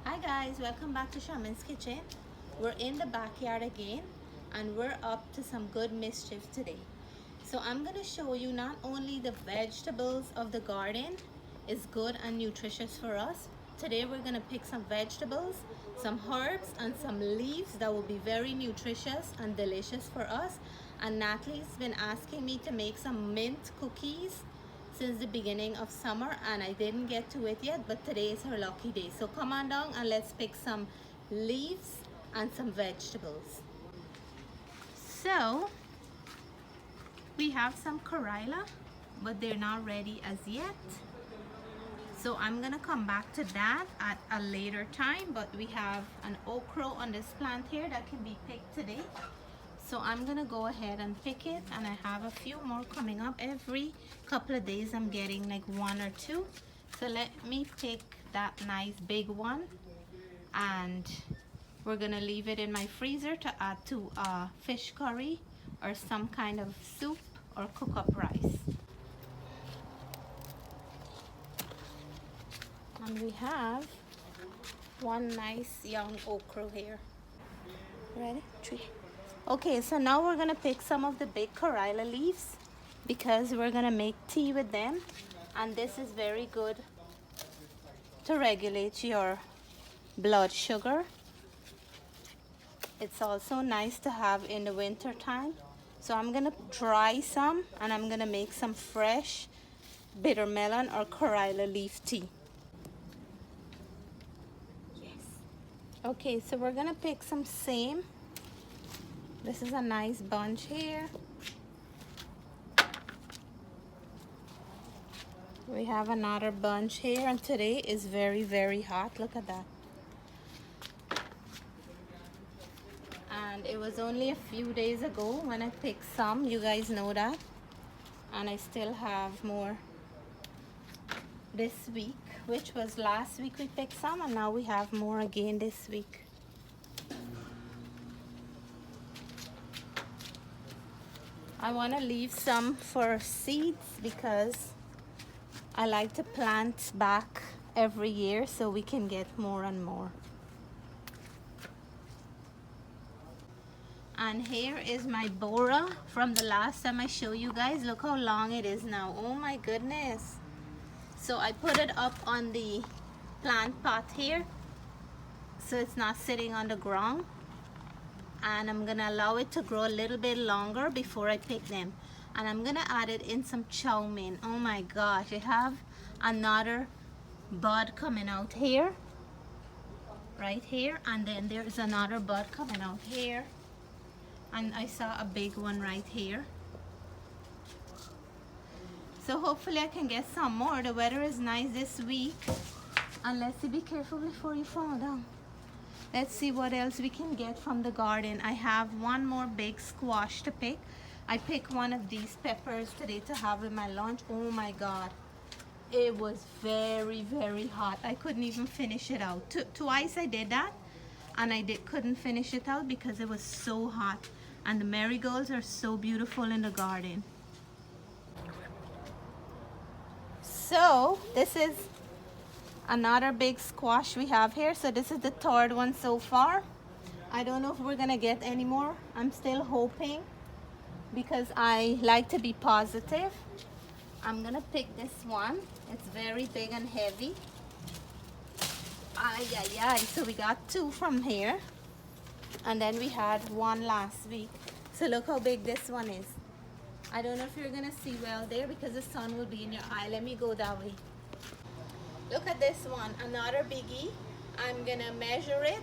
Hi guys, welcome back to Shaman's Kitchen. We're in the backyard again and we're up to some good mischief today. So I'm going to show you not only the vegetables of the garden is good and nutritious for us. Today we're going to pick some vegetables, some herbs and some leaves that will be very nutritious and delicious for us. And Natalie's been asking me to make some mint cookies since the beginning of summer and I didn't get to it yet, but today is her lucky day. So come on down and let's pick some leaves and some vegetables. So we have some karela, but they're not ready as yet. So I'm gonna come back to that at a later time, but we have an okra on this plant here that can be picked today. So I'm gonna go ahead and pick it, and I have a few more coming up. Every couple of days I'm getting like one or two. So let me pick that nice big one, and we're gonna leave it in my freezer to add to a fish curry or some kind of soup or cook up rice. And we have one nice young okra here. Ready? Three. Okay, so now we're gonna pick some of the big karela leaves because we're gonna make tea with them, and this is very good to regulate your blood sugar. It's also nice to have in the winter time. So I'm gonna dry some and I'm gonna make some fresh bitter melon or karela leaf tea. Yes. Okay, so we're gonna pick some same. This is a nice bunch here. We have another bunch here, and today is very, very hot. Look at that. And it was only a few days ago when I picked some. You guys know that. And I still have more this week, which was last week we picked some, and now we have more again this week. I want to leave some for seeds because I like to plant back every year so we can get more and more. And here is my bora from the last time I showed you guys. Look how long it is now. Oh my goodness. So I put it up on the plant pot here so it's not sitting on the ground. And I'm gonna allow it to grow a little bit longer before I pick them. And I'm gonna add it in some chow mein. Oh my gosh, I have another bud coming out here, right here, and then there's another bud coming out here, and I saw a big one right here. So hopefully I can get some more. The weather is nice this week, and let's see, be careful before you fall down. Let's see what else we can get from the garden. I have one more big squash to pick. I picked one of these peppers today to have with my lunch. Oh my God. It was very, very hot. I couldn't even finish it out. Twice I did that, and I couldn't finish it out because it was so hot. And the marigolds are so beautiful in the garden. So this is another big squash we have here. So this is the third one so far. I don't know if we're gonna get any more. I'm still hoping because I like to be positive. I'm gonna pick this one. It's very big and heavy. Ay, ay, ay. So we got two from here, and then we had one last week. So look how big this one is. I don't know if you're gonna see well there because the sun will be in your eye. Let me go that way. Look at this one, another biggie. I'm gonna measure it.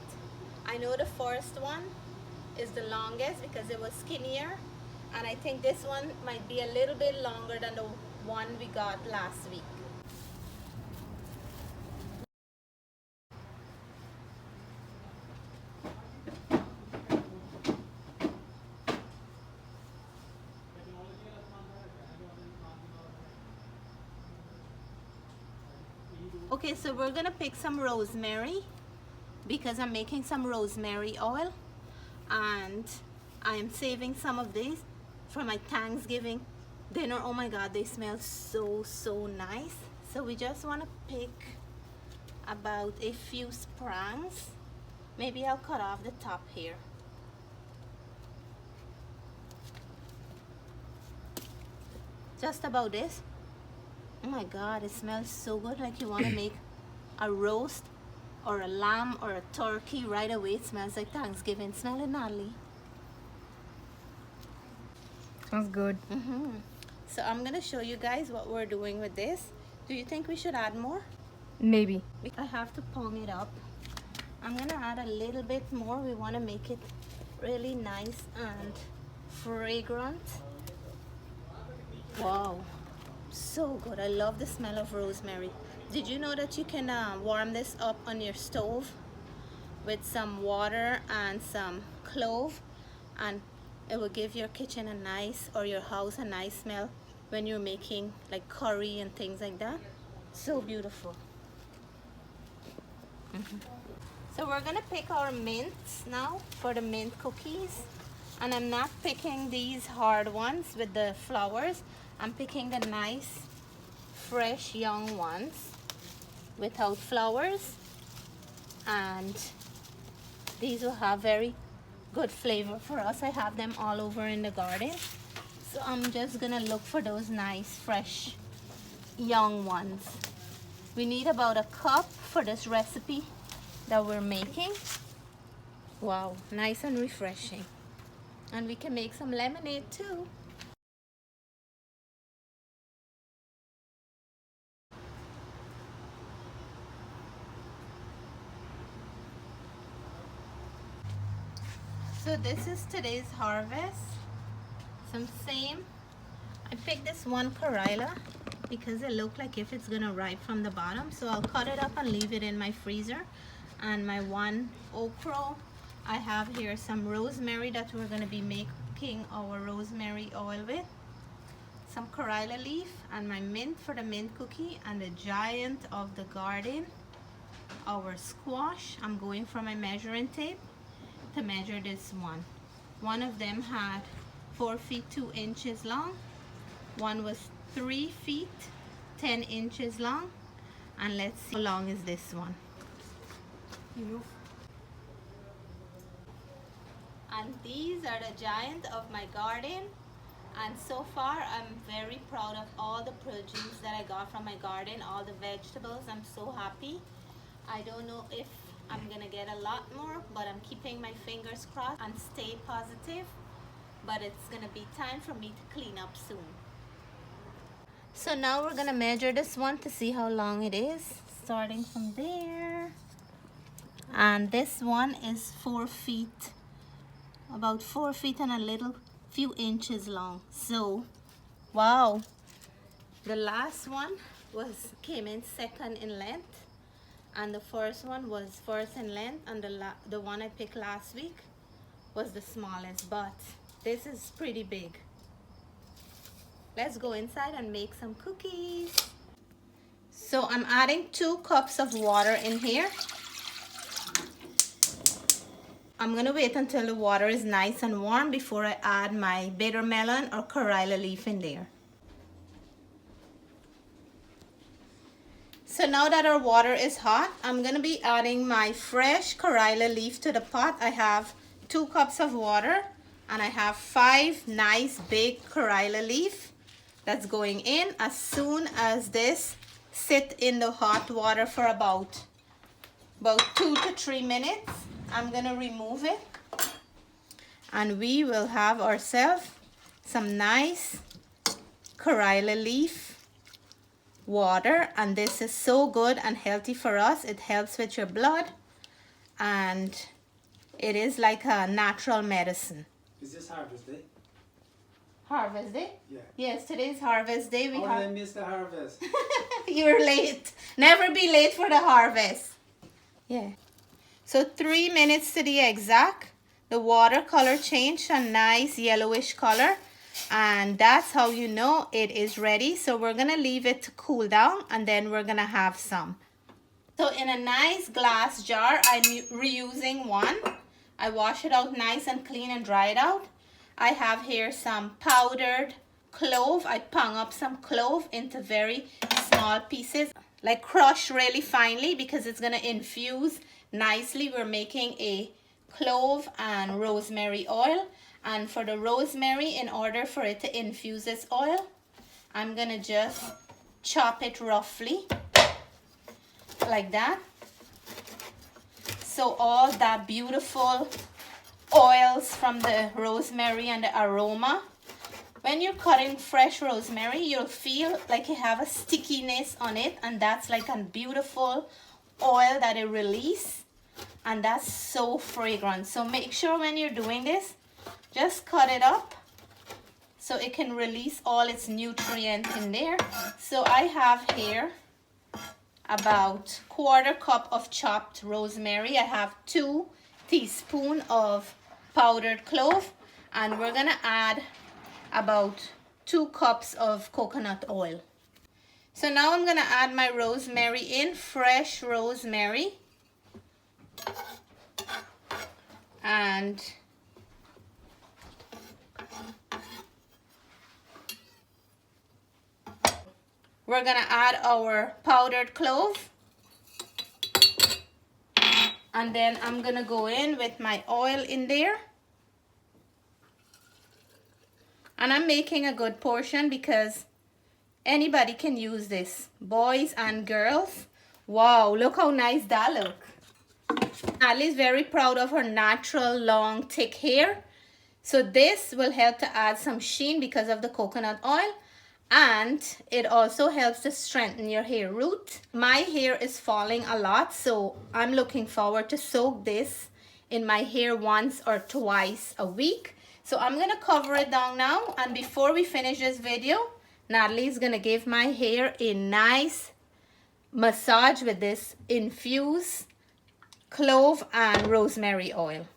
I know the first one is the longest because it was skinnier, and I think this one might be a little bit longer than the one we got last week. Okay, so we're gonna pick some rosemary because I'm making some rosemary oil, and I am saving some of these for my Thanksgiving dinner. Oh my God, they smell so, so nice. So we just want to pick about a few sprangs. Maybe I'll cut off the top here. Just about this. Oh my God, it smells so good, like you want to make a roast or a lamb or a turkey right away. It smells like Thanksgiving. Smell it, Natalie. Smells good. So I'm gonna show you guys what we're doing with this. Do you think we should add more? Maybe. I have to pong it up. I'm gonna add a little bit more. We want to make it really nice and fragrant. Wow, so good. I love the smell of rosemary. Did you know that you can warm this up on your stove with some water and some clove, and it will give your kitchen a nice, or your house a nice smell when you're making like curry and things like that. So beautiful. So we're gonna pick our mints now for the mint cookies, and I'm not picking these hard ones with the flowers. I'm picking the nice fresh young ones without flowers, and these will have very good flavor for us. I have them all over in the garden, so I'm just gonna look for those nice fresh young ones. We need about a cup for this recipe that we're making. Wow, nice and refreshing. And we can make some lemonade too. So this is today's harvest. Some same. I picked this one karela because it looked like if it's gonna ripe from the bottom. So I'll cut it up and leave it in my freezer. And my one okra. I have here some rosemary that we're gonna be making our rosemary oil with. Some karela leaf and my mint for the mint cookie, and the giant of the garden, our squash. I'm going for my measuring tape to measure this one. One of them had 4 feet 2 inches long. One was 3 feet 10 inches long. And let's see how long is this one. And these are the giant of my garden. And so far I'm very proud of all the produce that I got from my garden, all the vegetables. I'm so happy. I don't know if I'm gonna get a lot more, but I'm keeping my fingers crossed and stay positive. But it's gonna be time for me to clean up soon. So now we're gonna measure this one to see how long it is, starting from there. And this one is 4 feet, about 4 feet and a little few inches long. So wow, the last one came in second in length, and the first one was first in length, and the one I picked last week was the smallest, but this is pretty big. Let's go inside and make some cookies. So I'm adding 2 cups of water in here. I'm gonna wait until the water is nice and warm before I add my bitter melon or karela leaf in there. So now that our water is hot, I'm gonna be adding my fresh karela leaf to the pot. I have 2 cups of water, and I have 5 nice big karela leaf that's going in. As soon as this sit in the hot water for about 2 to 3 minutes, I'm gonna remove it, and we will have ourselves some nice karela leaf water. And this is so good and healthy for us. It helps with your blood, and it is like a natural medicine. Is this harvest day? Harvest day? Yeah. Yes, today's harvest day. How did I miss the harvest? You're late. Never be late for the harvest. Yeah. So 3 minutes to the exact, the water color changed a nice yellowish color, and that's how you know it is ready. So we're gonna leave it to cool down, and then we're gonna have some. So in a nice glass jar, I'm reusing one. I wash it out nice and clean and dry it out. I have here some powdered clove. I pong up some clove into very small pieces. like crush really finely because it's gonna infuse nicely. We're making a clove and rosemary oil, and for the rosemary, in order for it to infuse this oil, I'm gonna just chop it roughly like that. So all that beautiful oils from the rosemary and the aroma. When you're cutting fresh rosemary, you'll feel like you have a stickiness on it, and that's like a beautiful oil that it releases, and that's so fragrant. So make sure when you're doing this, just cut it up so it can release all its nutrients in there. So I have here about 1/4 cup of chopped rosemary. I have 2 teaspoons of powdered clove, and we're gonna add about 2 cups of coconut oil. So now I'm gonna add my rosemary in, fresh rosemary. And we're gonna add our powdered clove. And then I'm gonna go in with my oil in there. And I'm making a good portion because anybody can use this, boys and girls. Wow, look how nice that look. Natalie's very proud of her natural long thick hair. So this will help to add some sheen because of the coconut oil, and it also helps to strengthen your hair root. My hair is falling a lot, so I'm looking forward to soak this in my hair once or twice a week. So I'm gonna cover it down now, and before we finish this video, Natalie's gonna give my hair a nice massage with this infused clove and rosemary oil.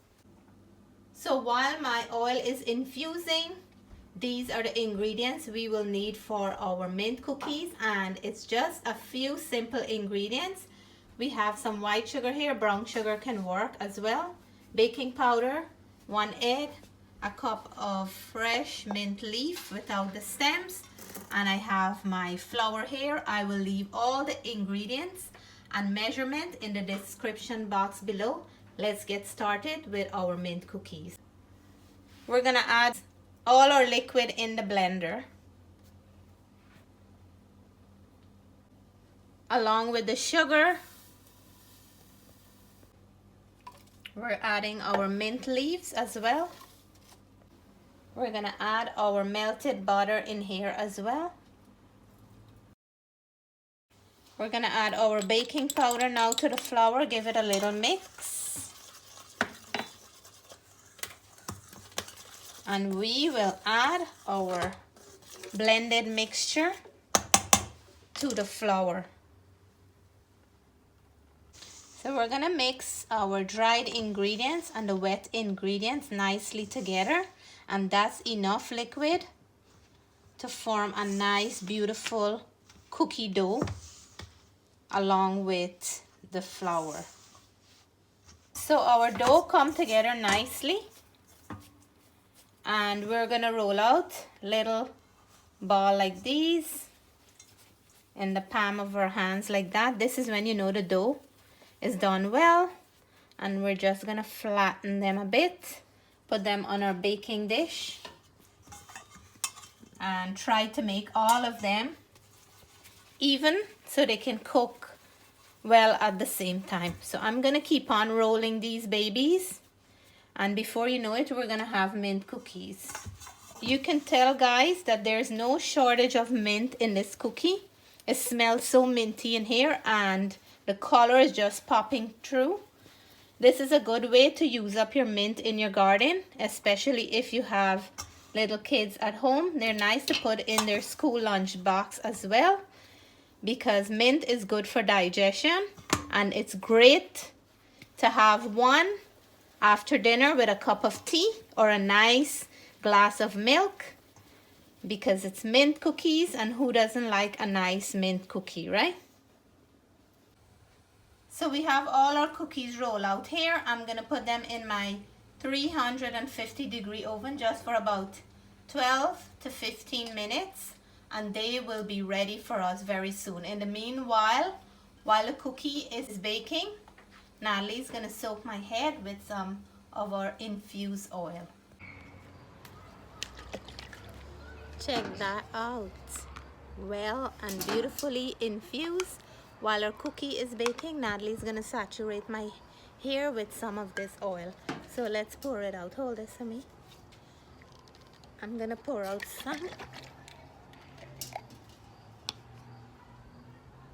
So while my oil is infusing, these are the ingredients we will need for our mint cookies, and it's just a few simple ingredients. We have some white sugar here, brown sugar can work as well, baking powder, 1 egg, a cup of fresh mint leaf without the stems, and I have my flour here. I will leave all the ingredients and measurement in the description box below. Let's get started with our mint cookies. We're gonna add all our liquid in the blender, along with the sugar. We're adding our mint leaves as well. We're gonna add our melted butter in here as well. We're gonna add our baking powder now to the flour, give it a little mix. And we will add our blended mixture to the flour. So we're gonna mix our dried ingredients and the wet ingredients nicely together, and that's enough liquid to form a nice beautiful cookie dough along with the flour. So our dough come together nicely, and we're gonna roll out little ball like these in the palm of our hands like that. This is when you know the dough is done well, and we're just gonna flatten them a bit, put them on our baking dish, and try to make all of them even so they can cook well at the same time. So I'm gonna keep on rolling these babies, and before you know it, we're gonna have mint cookies. You can tell, guys, that there's no shortage of mint in this cookie. It smells so minty in here, and the color is just popping through. This is a good way to use up your mint in your garden, especially if you have little kids at home. They're nice to put in their school lunch box as well, because mint is good for digestion, and it's great to have one after dinner with a cup of tea or a nice glass of milk, because it's mint cookies, and who doesn't like a nice mint cookie, right? So we have all our cookies rolled out here. I'm gonna put them in my 350-degree oven just for about 12 to 15 minutes. and they will be ready for us very soon. In the meanwhile, while the cookie is baking, Natalie's gonna soak my head with some of our infused oil. Check that out. Well and beautifully infused. While our cookie is baking, Natalie's gonna saturate my hair with some of this oil. So let's pour it out. Hold this for me. I'm gonna pour out some.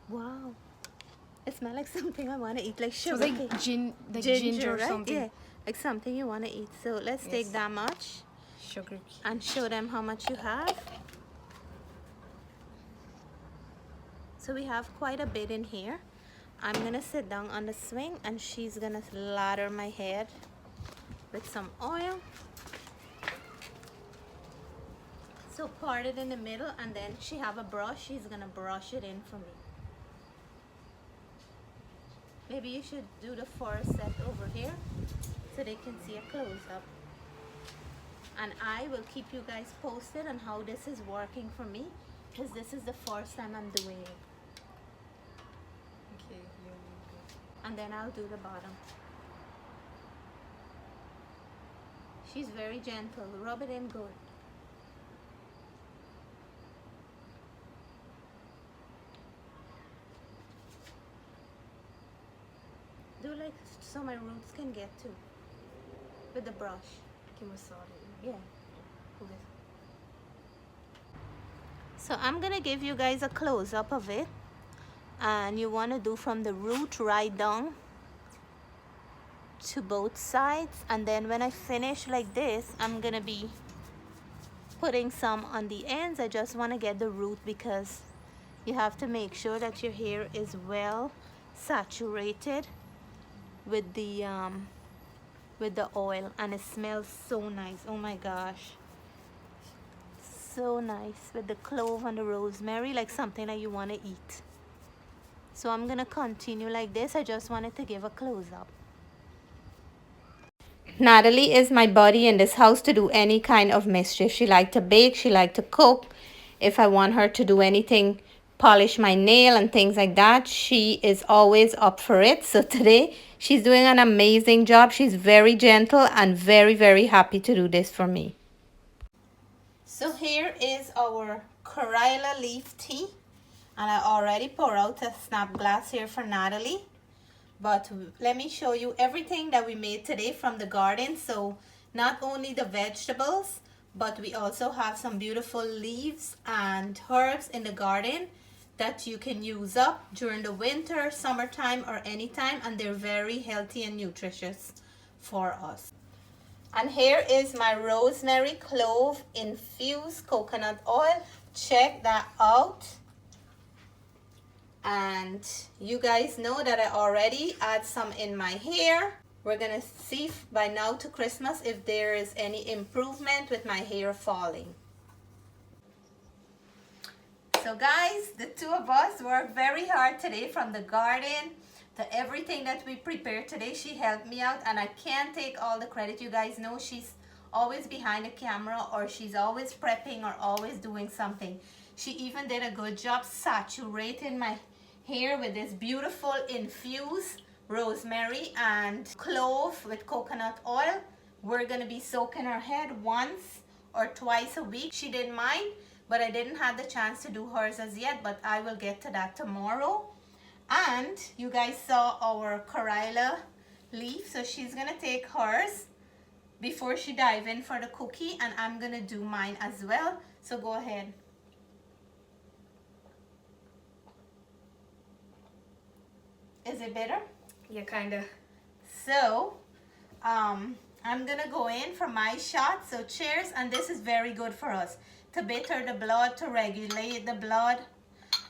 Wow. It smells like something I want to eat, like sugar Smells cake. like ginger or right? something. Yeah, like something you want to eat. So let's take that much Sugar. and show them how much you have. So we have quite a bit in here. I'm gonna sit down on the swing and she's gonna lather my head with some oil. So part it in the middle, and then she have a brush. She's gonna brush it in for me. Maybe you should do the first set over here so they can see a close-up. And I will keep you guys posted on how this is working for me, because this is the first time I'm doing it. Okay. And then I'll do the bottom. She's very gentle. Rub it in good. Do like so my roots can get to with the brush. Can massage it. Yeah. So I'm gonna give you guys a close-up of it, and you want to do from the root right down to both sides, and then when I finish like this, I'm gonna be putting some on the ends. I just want to get the root because you have to make sure that your hair is well saturated with the oil, and it smells so nice. Oh my gosh, so nice with the clove and the rosemary, like something that you want to eat. So I'm gonna continue like this. I just wanted to give a close-up. Natalie is my buddy in this house to do any kind of mischief. She likes to bake, she likes to cook. If I want her to do anything, polish my nail and things like that, she is always up for it. So today she's doing an amazing job. She's very gentle and very, very happy to do this for me. So here is our karela leaf tea, and I already pour out a snap glass here for Natalie. But let me show you everything that we made today from the garden. So not only the vegetables, but we also have some beautiful leaves and herbs in the garden that you can use up during the winter, summertime, or anytime, and they're very healthy and nutritious for us. And here is my rosemary clove infused coconut oil. Check that out. And you guys know that I already add some in my hair. We're gonna see by now to Christmas if there is any improvement with my hair falling. So guys, the two of us worked very hard today, from the garden to everything that we prepared today. She helped me out, and I can't take all the credit. You guys know she's always behind the camera, or she's always prepping or always doing something. She even did a good job saturating my hair with this beautiful infused rosemary and clove with coconut oil. We're gonna be soaking her head once or twice a week. She didn't mind, but I didn't have the chance to do hers as yet, but I will get to that tomorrow. And you guys saw our karela leaf, so she's gonna take hers before she dive in for the cookie, and I'm gonna do mine as well. So go ahead. Is it better? Yeah, kinda. So I'm gonna go in for my shot. So cheers. And this is very good for us to bitter the blood, to regulate the blood.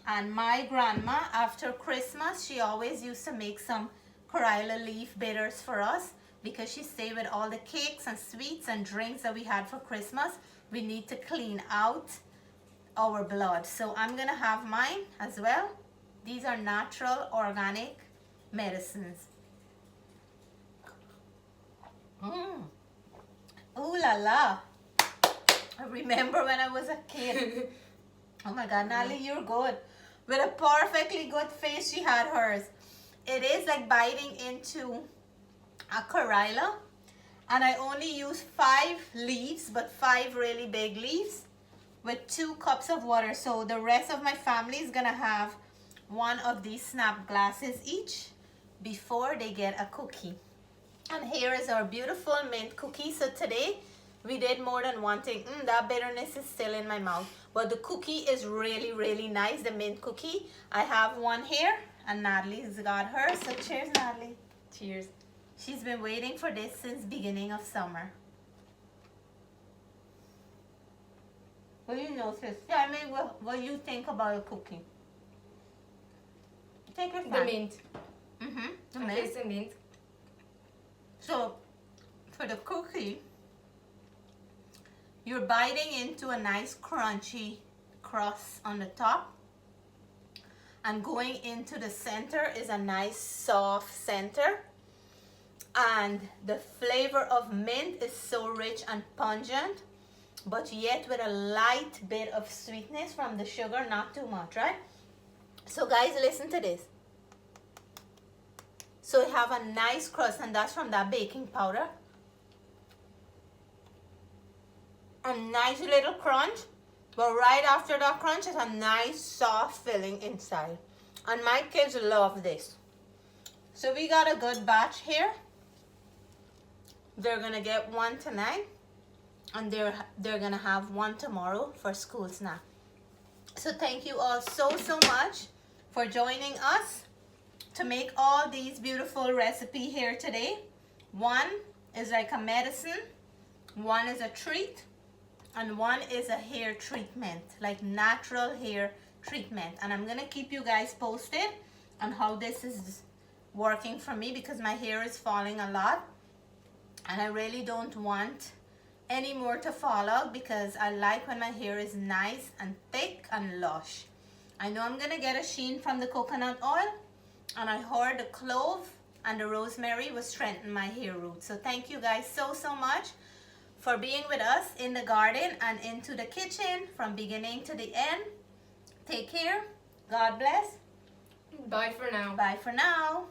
And my grandma, after Christmas, she always used to make some karela leaf bitters for us, because she said with all the cakes and sweets and drinks that we had for Christmas, we need to clean out our blood. So I'm gonna have mine as well. These are natural organic medicines. Ooh la la. I remember when I was a kid Oh my God, Natalie, you're good. With a perfectly good face, she had hers. It is like biting into a karela. And I only use 5 leaves, but 5 really big leaves with 2 cups of water. So the rest of my family is gonna have one of these snap glasses each before they get a cookie. And here is our beautiful mint cookie. So today we did more than one thing. That bitterness is still in my mouth. But the cookie is really, really nice, the mint cookie. I have one here and Natalie's got hers. So cheers, Natalie. Cheers. She's been waiting for this since beginning of summer. What do you notice? Tell me what you think about a cookie. Take your time. The mint. The I mint. taste the mint. So, for the cookie, you're biting into a nice crunchy crust on the top. And going into the center is a nice soft center. And the flavor of mint is so rich and pungent, but yet with a light bit of sweetness from the sugar, not too much, right? So guys, listen to this. So you have a nice crust, and that's from that baking powder. A nice little crunch, but right after that crunch is a nice soft filling inside. And my kids love this. So we got a good batch here. They're gonna get one tonight, and they're gonna have one tomorrow for school snack. So thank you all so much for joining us to make all these beautiful recipes here today. One is like a medicine, one is a treat, and one is a hair treatment, like natural hair treatment. And I'm gonna keep you guys posted on how this is working for me, because my hair is falling a lot. And I really don't want any more to fall out, because I like when my hair is nice and thick and lush. I know I'm gonna get a sheen from the coconut oil, and I heard the clove and the rosemary will strengthen my hair roots. So thank you guys so much for being with us in the garden and into the kitchen from beginning to the end. Take care. God bless. Bye for now. Bye for now.